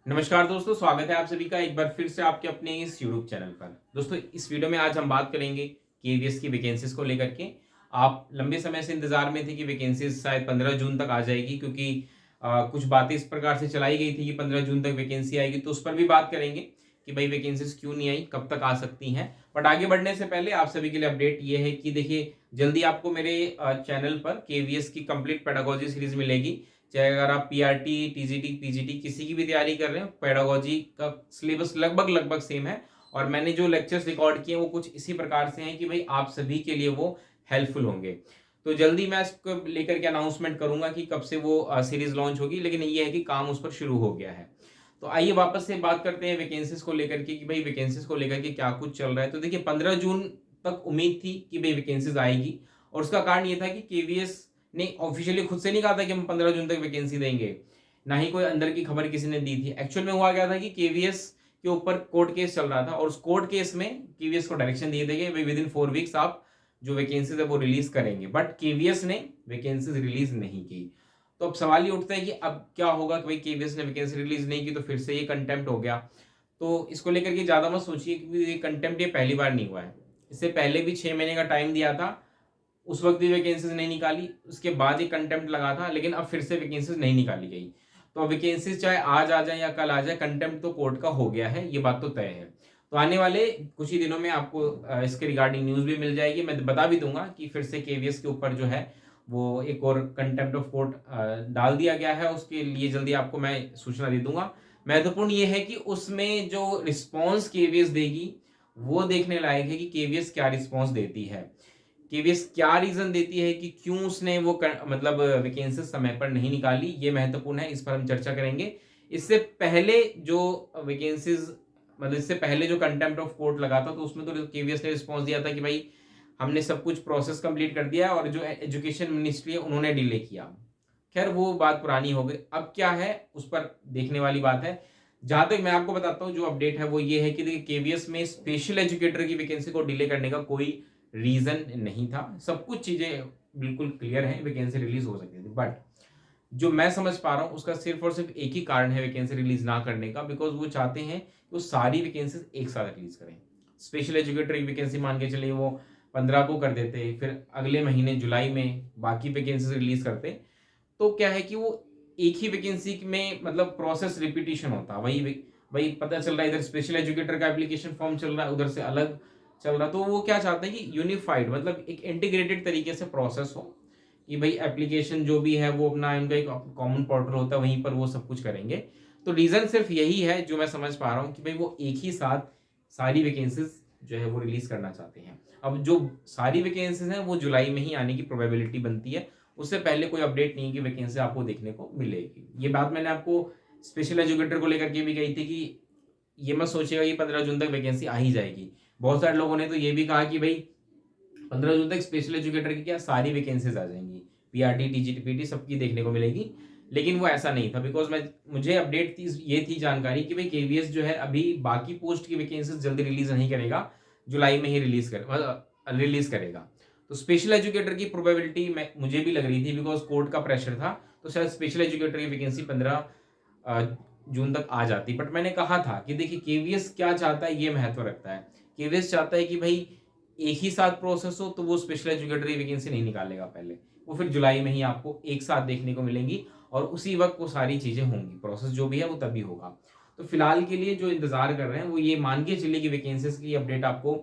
नमस्कार दोस्तों, स्वागत है आप सभी का एक बार फिर से आपके अपने इस यूट्यूब चैनल पर। दोस्तों, इस वीडियो में आज हम बात करेंगे केवीएस की वैकेंसीज को लेकर के। आप लंबे समय से इंतजार में थे कि वैकेंसीज शायद 15 जून तक आ जाएगी, क्योंकि कुछ बातें इस प्रकार से चलाई गई थी कि 15 जून तक वैकेंसी आएगी। तो उस पर भी बात करेंगे कि भाई वैकेंसीज क्यों नहीं आई, कब तक आ सकती हैं। बट आगे बढ़ने से पहले आप सभी के लिए अपडेट ये है कि देखिए, जल्दी आपको मेरे चैनल पर केवीएस की कंप्लीट पेडागोजी सीरीज मिलेगी। चाहे अगर आप पीआरटी, टीजीटी, पीजीटी किसी की भी तैयारी कर रहे हो, पेडागोजी का सिलेबस लगभग लगभग सेम है। और मैंने जो लेक्चर्स रिकॉर्ड किए वो कुछ इसी प्रकार से हैं कि भाई आप सभी के लिए वो हेल्पफुल होंगे। तो जल्दी मैं इसको लेकर के अनाउंसमेंट करूंगा कि कब से वो सीरीज लॉन्च होगी, लेकिन ये है कि काम उस पर शुरू हो गया है। तो आइए वापस से बात करते हैं वैकेंसीज को लेकर के कि भाई वैकेंसीज को लेकर के क्या कुछ चल रहा है। तो देखिए, 15 जून तक उम्मीद थी कि भाई वैकेंसीज आएगी, और उसका कारण ये था कि केवीएस ने ऑफिशियली खुद से नहीं कहा था कि हम 15 जून तक वैकेंसी देंगे। ना ही कोई अंदर की खबर किसी ने दी थी। एक्चुअल में हुआ क्या था कि केवीएस के ऊपर कोर्ट केस चल रहा था, और उस कोर्ट केस में केवीएस को डायरेक्शन दिए थे कि विद इन 4 वीक्स आप जो वैकेंसीज है वो रिलीज करेंगे। बट केवीएस ने वैकेंसीज रिलीज नहीं की। तो अब सवाल ये उठता है कि अब क्या होगा कि भाई केवीएस ने वैकेंसी रिलीज नहीं की तो फिर से ये कंटेम्प्ट हो गया। तो इसको लेकर के ज्यादा मत सोचिए, क्योंकि ये कंटेम्प्ट ये पहली बार नहीं हुआ है। इससे पहले भी 6 महीने का टाइम दिया था, उस वक्त भी वैकेंसीज नहीं निकाली, उसके बाद ही कंटेम्प्ट लगा था, लेकिन अब फिर से वैकेंसीज नहीं निकाली गई। तो अब वैकेंसीज चाहे आज आ जाए या कल आ जाए, कंटेम्प्ट तो कोर्ट का हो गया है, ये बात तो तय है। तो आने वाले कुछ ही दिनों में आपको इसके रिगार्डिंग न्यूज भी मिल जाएगी। मैं बता भी दूंगा कि फिर से केवीएस के ऊपर जो है वो एक और कंटेम्प्ट ऑफ कोर्ट डाल दिया गया है। उसके लिए जल्दी आपको मैं सूचना दे दूंगा। महत्वपूर्ण ये है कि उसमें जो रिस्पॉन्स केवीएस देगी वो देखने लायक है कि केवीएस क्या रिस्पॉन्स देती है। केवीएस क्या रीजन देती है कि क्यों उसने वो मतलब वैकेंसी समय पर नहीं निकाली, ये महत्वपूर्ण है, इस पर हम चर्चा करेंगे। इससे पहले जो वैकेंसीज मतलब इससे पहले जो कंटेम्प्ट ऑफ कोर्ट लगा था, तो उसमें तो केवीएस ने रिस्पॉन्स दिया था कि भाई हमने सब कुछ प्रोसेस कंप्लीट कर दिया, और जो एजुकेशन मिनिस्ट्री है उन्होंने डिले किया। खैर, वो बात पुरानी हो गई। अब क्या है उस पर देखने वाली बात है। जहां तक मैं आपको बताता हूँ, जो अपडेट है वो ये है कि देखिए, केवीएस में स्पेशल एजुकेटर की वैकेंसी को डिले करने का कोई रीजन नहीं था। सब कुछ चीजें बिल्कुल क्लियर है, वैकेंसी रिलीज हो सकती थी। बट जो मैं समझ पा रहा हूँ उसका सिर्फ और सिर्फ एक ही कारण है वैकेंसी रिलीज ना करने का, बिकॉज वो चाहते हैं कि वो सारी वैकेंसीज एक साथ रिलीज करें। स्पेशल एजुकेटर की वैकेंसी मान के चलिए वो 15 को कर देते, फिर अगले महीने जुलाई में बाकी वैकेंसीज रिलीज करते। तो क्या है कि वो एक ही वैकेंसी में मतलब प्रोसेस रिपीटिशन होता, वही वही पता चल रहा है, इधर स्पेशल एजुकेटर का एप्लीकेशन फॉर्म चल रहा है, उधर से अलग चल रहा। तो वो क्या चाहते हैं कि यूनिफाइड मतलब एक इंटीग्रेटेड तरीके से प्रोसेस हो, कि भाई एप्लीकेशन जो भी है वो अपना इनका एक कॉमन पोर्टल होता है, वहीं पर वो सब कुछ करेंगे। तो रीजन सिर्फ यही है जो मैं समझ पा रहा हूँ कि भाई वो एक ही साथ सारी वैकेंसीज जो है वो रिलीज करना चाहते हैं। अब जो सारी वैकेंसीज हैं वो जुलाई में ही आने की प्रोबेबिलिटी बनती है। उससे पहले कोई अपडेट नहीं है कि वैकेंसी आपको देखने को मिलेगी। ये बात मैंने आपको स्पेशल एजुकेटर को लेकर के भी कही थी कि ये मत सोचिएगा कि 15 जून तक वैकेंसी आ ही जाएगी। बहुत सारे लोगों ने तो ये भी कहा कि भाई 15 जून तक स्पेशल एजुकेटर की क्या सारी वैकेंसीज आ जाएंगी, पीआरटी, टीजीटी, पीटी सबकी देखने को मिलेगी। लेकिन वो ऐसा नहीं था, बिकॉज मैं मुझे अपडेट थी, ये थी जानकारी कि भाई केवीएस जो है अभी बाकी पोस्ट की वैकेंसीज जल्दी रिलीज नहीं करेगा, जुलाई में ही रिलीज करेगा। तो स्पेशल एजुकेटर की प्रोबेबिलिटी मुझे भी लग रही थी, बिकॉज कोर्ट का प्रेशर था, तो शायद स्पेशल एजुकेटर की वैकेंसी 15 जून तक आ जाती। बट मैंने कहा था कि देखिए, केवीएस क्या चाहता है ये महत्व रखता है। केवीएस चाहता है कि भाई एक ही साथ प्रोसेस हो, तो वो स्पेशल एजुकेटर की वैकेंसी नहीं निकालेगा पहले, वो फिर जुलाई में ही आपको एक साथ देखने को मिलेंगी, और उसी वक्त वो सारी चीजें होंगी, प्रोसेस जो भी है वो तभी होगा। तो फिलहाल के लिए जो इंतजार कर रहे हैं वो ये मान के चलिए कि वैकेंसीज की अपडेट आपको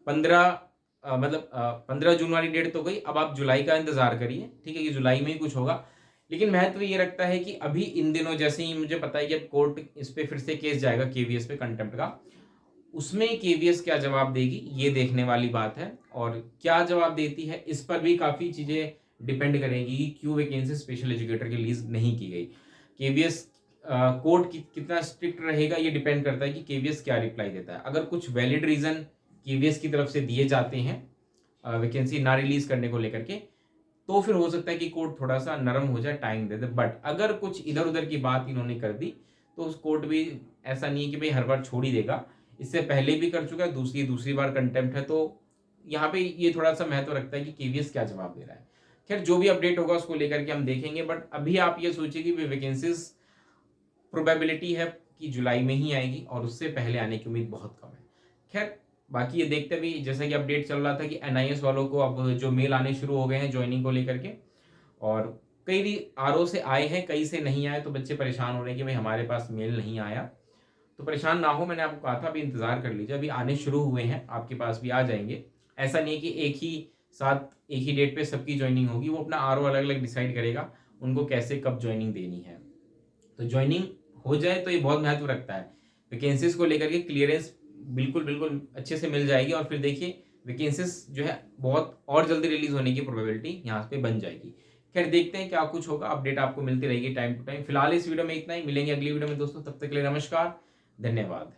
15 जून वाली डेट तो गई, अब आप जुलाई का इंतजार करिए, ठीक है, कि जुलाई में ही कुछ होगा। लेकिन महत्व ये रखता है कि अभी इन दिनों जैसे ही मुझे पता है कि अब कोर्ट इस पे फिर से केस जाएगा केवीएस पे कंटेम्प्ट का, उसमें केवीएस क्या जवाब देगी ये देखने वाली बात है। और क्या जवाब देती है इस पर भी काफी चीजें डिपेंड करेंगी कि क्यों वैकेंसी स्पेशल एजुकेटर की रिलीज नहीं की गई। केवीएस कोर्ट कितना स्ट्रिक्ट रहेगा ये डिपेंड करता है कि केवीएस क्या रिप्लाई देता है। अगर कुछ वैलिड रीजन केवीएस की तरफ से दिए जाते हैं वैकेंसी ना रिलीज करने को लेकर के, तो फिर हो सकता है कि कोर्ट थोड़ा सा नरम हो जाए, टाइम दे दे। बट अगर कुछ इधर उधर की बात इन्होंने कर दी, तो उस कोर्ट भी ऐसा नहीं है कि भाई हर बार छोड़ ही देगा। इससे पहले भी कर चुका है, दूसरी बार कंटेम्प्ट है। तो यहाँ पे ये थोड़ा सा महत्व रखता है कि केवीएस क्या जवाब दे रहा है। खैर, जो भी अपडेट होगा उसको लेकर के हम देखेंगे। बट अभी आप ये सोचिए कि वैकेंसीज प्रोबेबिलिटी है कि जुलाई में ही आएगी और उससे पहले आने की उम्मीद बहुत कम है। खैर, बाकी ये देखते हुए जैसा कि अपडेट चल रहा था कि एनआईएस वालों को अब जो मेल आने शुरू हो गए हैं ज्वाइनिंग को लेकर के, और कई आरओ से आए हैं, कई से नहीं आए, तो बच्चे परेशान हो रहे हैं कि भाई हमारे पास मेल नहीं आया। तो परेशान ना हो, मैंने आपको कहा था अभी इंतज़ार कर लीजिए, अभी आने शुरू हुए हैं, आपके पास भी आ जाएंगे। ऐसा नहीं है कि एक ही साथ एक ही डेट पे सबकी ज्वाइनिंग होगी, वो अपना आरओ अलग अलग डिसाइड करेगा उनको कैसे कब ज्वाइनिंग देनी है। तो ज्वाइनिंग हो जाए तो ये बहुत महत्व रखता है, वैकेंसीज को लेकर के क्लियरेंस बिल्कुल बिल्कुल अच्छे से मिल जाएगी, और फिर देखिए वैकेंसीज जो है बहुत और जल्दी रिलीज होने की प्रोबेबिलिटी यहाँ पे बन जाएगी। खैर, देखते हैं क्या कुछ होगा, अपडेट आपको मिलती रहेगी टाइम टू टाइम। फिलहाल इस वीडियो में इतना ही, मिलेंगे अगली वीडियो में दोस्तों, तब तक के लिए नमस्कार, धन्यवाद।